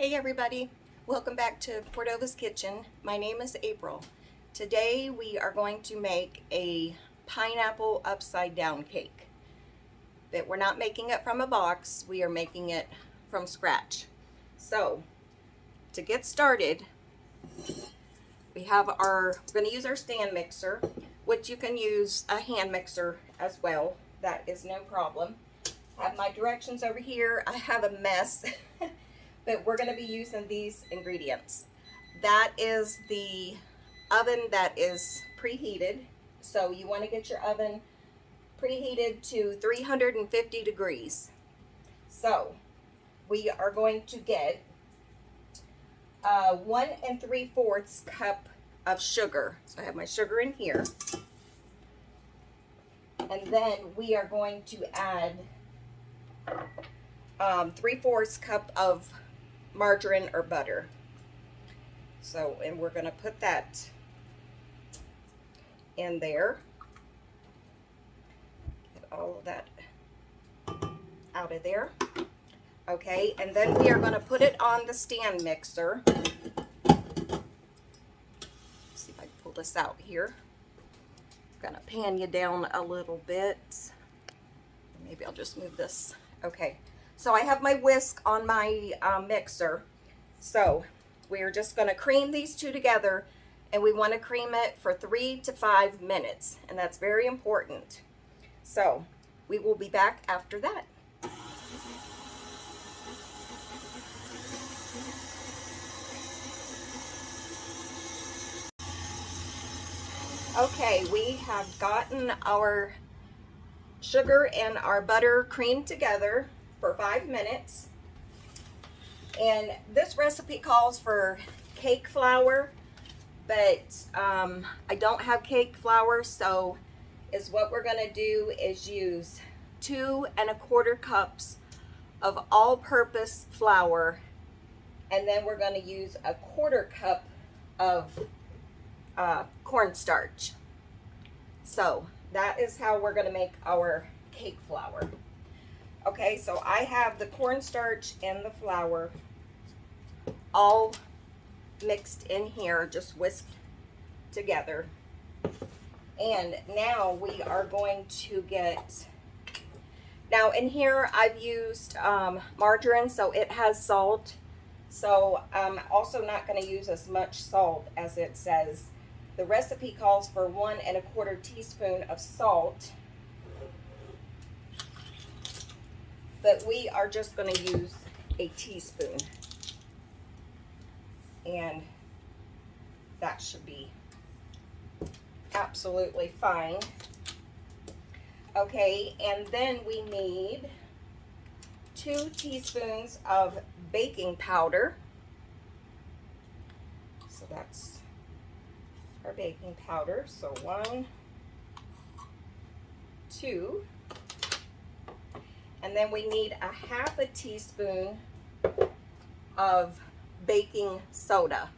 Hey everybody, welcome back to Cordova's Kitchen. My name is April. Today we are going to make a pineapple upside down cake. But we're not making it from a box, we are making it from scratch. So to get started, we're going to use our stand mixer, which you can use a hand mixer as well. That is no problem. I have my directions over here. I have a mess. But we're going to be using these ingredients. That is the oven that is preheated. So you want to get your oven preheated to 350 degrees. So we are going to get 1 3/4 cup of sugar. So I have my sugar in here. And then we are going to add 3/4 cup of margarine or butter. So, and we're going to put that in there. Get all of that out of there. Okay, and then we are going to put it on the stand mixer. Let's see if I can pull this out here. I'm going to pan you down a little bit. Maybe I'll just move this. Okay. So I have my whisk on my mixer. So we're just going to cream these two together, and we want to cream it for 3 to 5 minutes, and that's very important. So we will be back after that. Okay, we have gotten our sugar and our butter creamed together for 5 minutes. And this recipe calls for cake flour, but I don't have cake flour, so what we're going to do is use 2 1/4 cups of all-purpose flour, and then we're going to use 1/4 cup of cornstarch. So that is how we're going to make our cake flour. Okay, so I have the cornstarch and the flour all mixed in here, just whisked together. And now we are going to get, now in here I've used margarine, so it has salt. So I'm also not going to use as much salt as it says. The recipe calls for 1 1/4 teaspoon of salt. But we are just going to use a teaspoon. And that should be absolutely fine. Okay, and then we need 2 teaspoons of baking powder. So that's our baking powder. So 1, 2. And then we need 1/2 teaspoon of baking soda.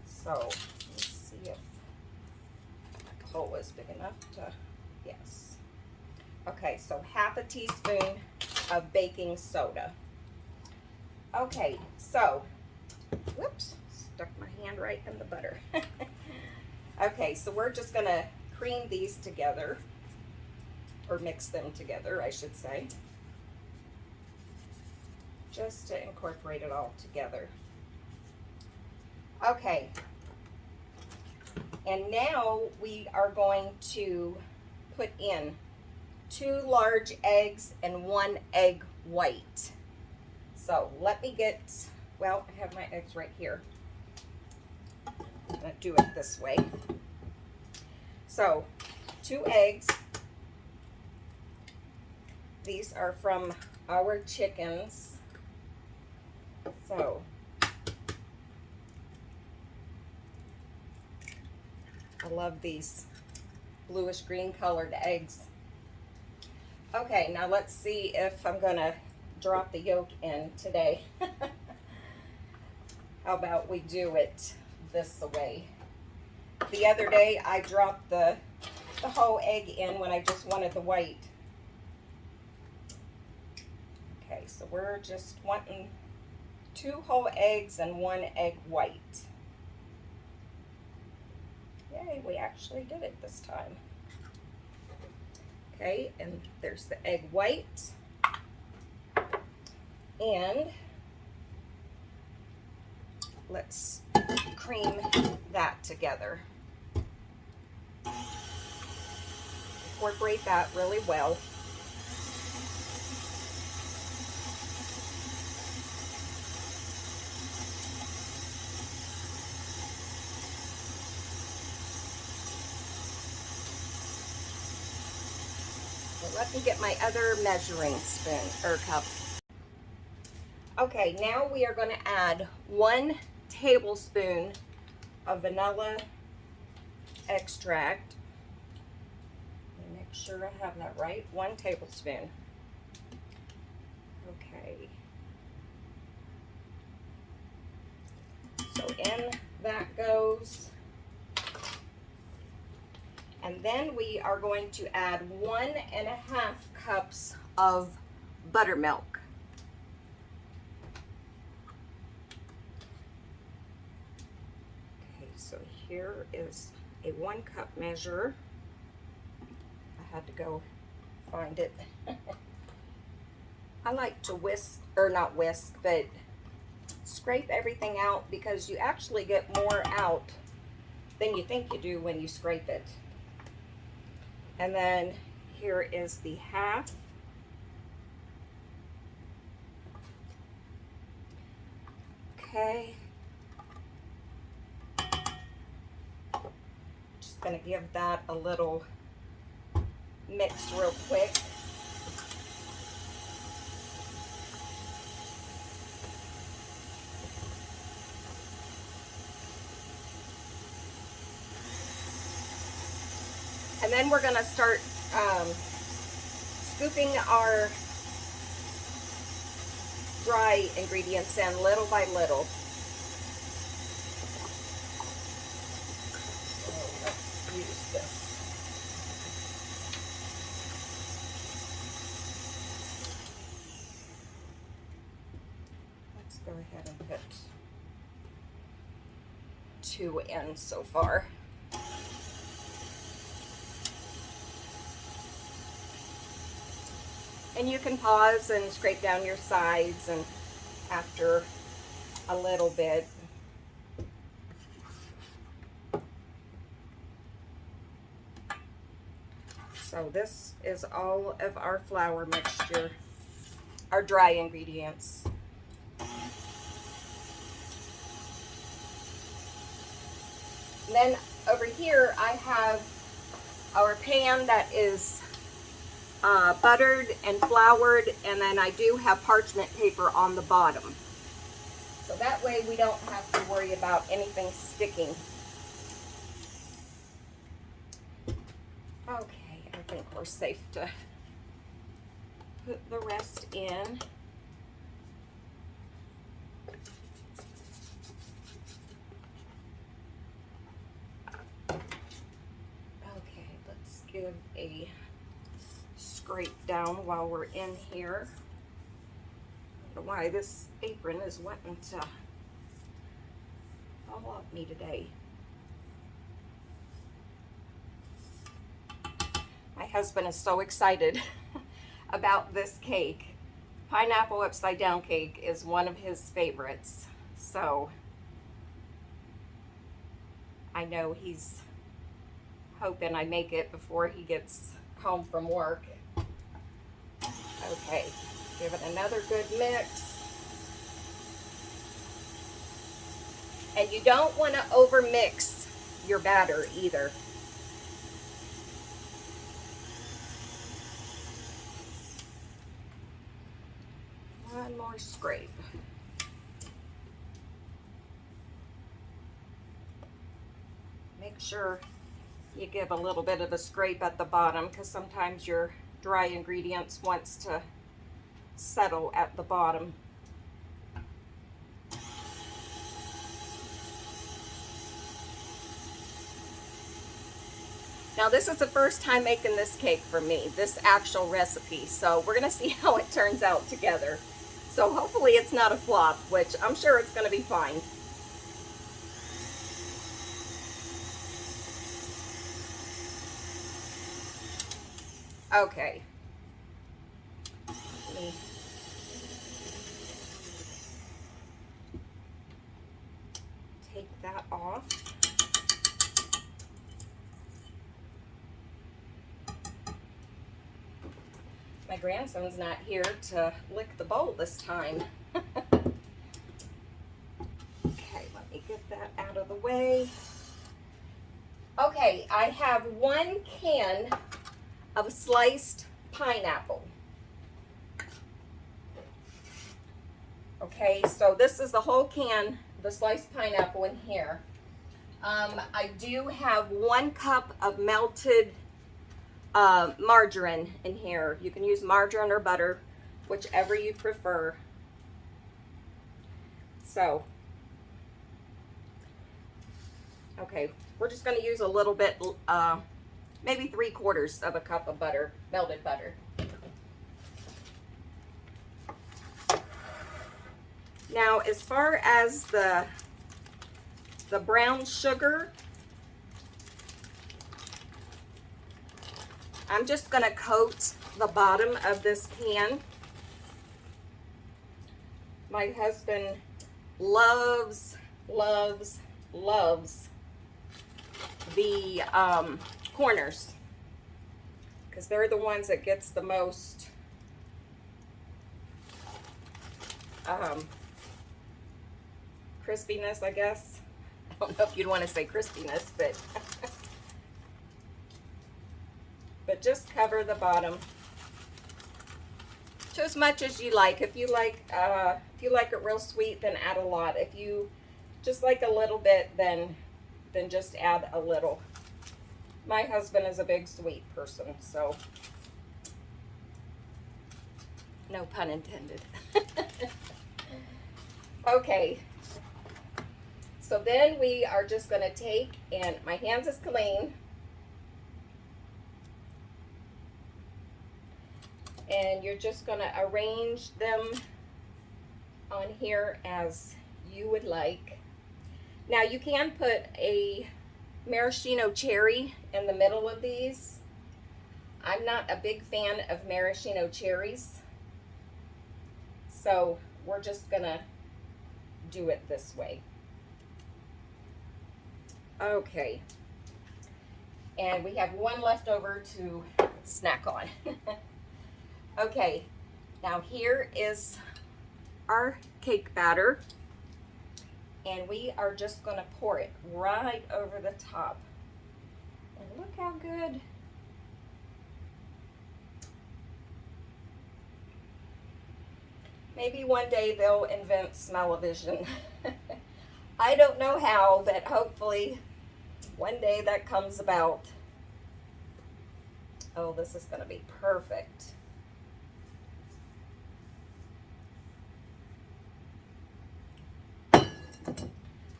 So let's see if the hole is big enough to, yes. Okay, so 1/2 teaspoon of baking soda. Okay, so, whoops, stuck my hand right in the butter. Okay, so we're just gonna cream these together. Or mix them together, I should say, just to incorporate it all together. Okay, and now we are going to put in 2 large eggs and 1 egg white. So let me get, well, I have my eggs right here. I'm going to do it this way. So 2 eggs. These are from our chickens. So I love these bluish green colored eggs. Okay, now let's see if I'm gonna drop the yolk in today. How about we do it this way? The other day I dropped the whole egg in when I just wanted the white. Okay, so we're just wanting 2 whole eggs and 1 egg white. Yay, we actually did it this time. Okay, and there's the egg white. And let's cream that together. Incorporate that really well. So let me get my other measuring spoon or cup. Okay, now we are going to add 1 tablespoon of vanilla extract. Let me make sure I have that right. 1 tablespoon. Okay. So in that goes. And then we are going to add 1.5 cups of buttermilk. Okay, so here is a 1 cup measure. I had to go find it. I like to whisk, or not whisk, but scrape everything out because you actually get more out than you think you do when you scrape it. And then here is the half. Okay. Just gonna give that a little mix real quick. And then we're gonna start scooping our dry ingredients in little by little. So let's use this. Let's go ahead and put 2 in so far. And you can pause and scrape down your sides and after a little bit. So this is all of our flour mixture, our dry ingredients. And then over here I have our pan that is buttered and floured, and then I do have parchment paper on the bottom. So that way we don't have to worry about anything sticking. Okay, I think we're safe to put the rest in. Okay, let's give a scrape down while we're in here. I don't know why this apron is wanting to fall off me today. My husband is so excited about this cake. Pineapple upside down cake is one of his favorites. So I know he's hoping I make it before he gets home from work. Okay, give it another good mix. And you don't want to overmix your batter either. One more scrape. Make sure you give a little bit of a scrape at the bottom because sometimes your dry ingredients wants to settle at the bottom. Now this is the first time making this cake for me, this actual recipe, so we're gonna see how it turns out together. So hopefully it's not a flop, which I'm sure it's going to be fine. Okay. Let me take that off. My grandson's not here to lick the bowl this time. Okay, let me get that out of the way. Okay, I have 1 can of sliced pineapple. Okay, so this is the whole can, the sliced pineapple in here. I do have 1 cup of melted margarine in here. You can use margarine or butter, whichever you prefer. So, okay, we're just going to use a little bit, maybe 3/4 of a cup of butter, melted butter. Now, as far as the brown sugar, I'm just going to coat the bottom of this pan. My husband loves, loves, loves the corners, because they're the ones that gets the most crispiness, I guess. I don't know if you'd want to say crispiness, but but just cover the bottom to as much as you like. If you like it real sweet, then add a lot. If you just like a little bit, then just add a little. My husband is a big sweet person, so no pun intended. Okay, so then we are just going to take, and my hands is clean, and you're just going to arrange them on here as you would like. Now you can put a maraschino cherry in the middle of these. I'm not a big fan of maraschino cherries, so we're just going to do it this way. Okay, and we have 1 left over to snack on. Okay, now here is our cake batter, and we are just going to pour it right over the top. And look how good. Maybe one day they'll invent smell-o-vision. I don't know how, but hopefully one day that comes about. Oh, this is going to be perfect.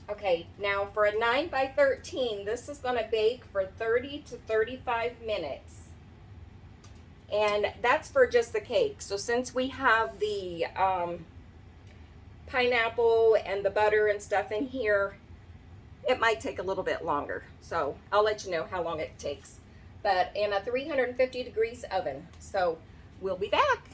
Okay, now for a 9 by 13, this is going to bake for 30 to 35 minutes. And that's for just the cake. So since we have the pineapple and the butter and stuff in here, it might take a little bit longer. So I'll let you know how long it takes. But in a 350 degrees oven. So we'll be back.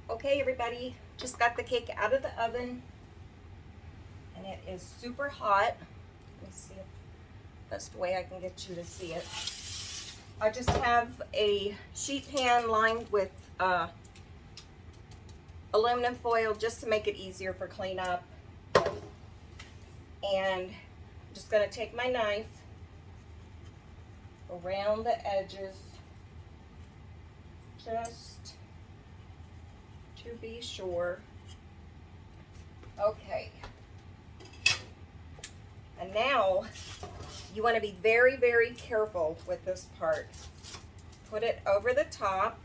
Okay, everybody, just got the cake out of the oven, and it is super hot. Let me see if that's the way I can get you to see it. I just have a sheet pan lined with aluminum foil just to make it easier for cleanup. And I'm just going to take my knife around the edges just to be sure. Okay. And now you want to be very, very careful with this part. Put it over the top.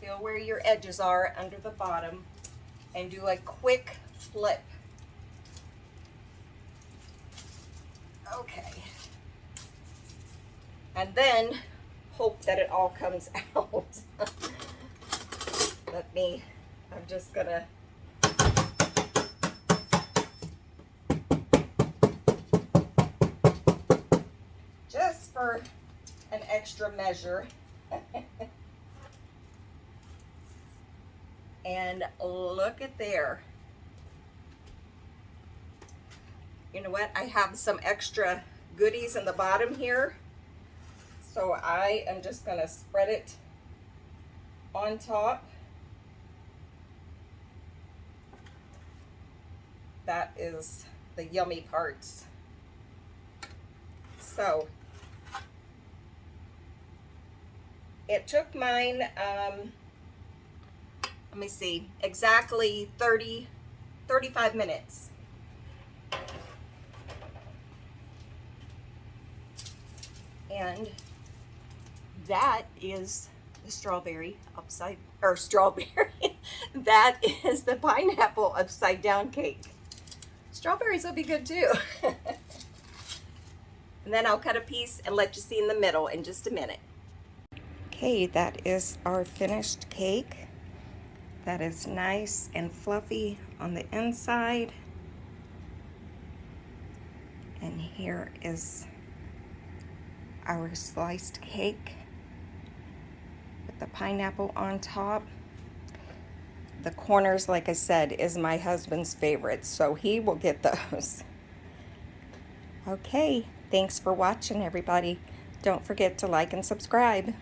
Feel where your edges are under the bottom and do a quick flip. Okay. And then hope that it all comes out. I'm just gonna just for an extra measure. And look at there. You know what? I have some extra goodies in the bottom here. So I am just gonna spread it on top. That is the yummy parts. So it took mine, let me see, exactly 35 minutes. And that is the strawberry that is the pineapple upside down cake. Strawberries will be good too. And then I'll cut a piece and let you see in the middle in just a minute. Okay, that is our finished cake. That is nice and fluffy on the inside. And here is our sliced cake with the pineapple on top. The corners, like I said, is my husband's favorite, so he will get those. Okay, thanks for watching, everybody. Don't forget to like and subscribe.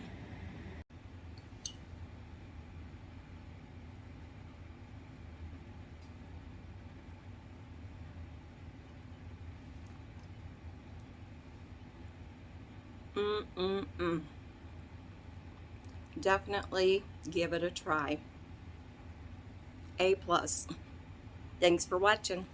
Definitely give it a try. A+. Thanks for watching.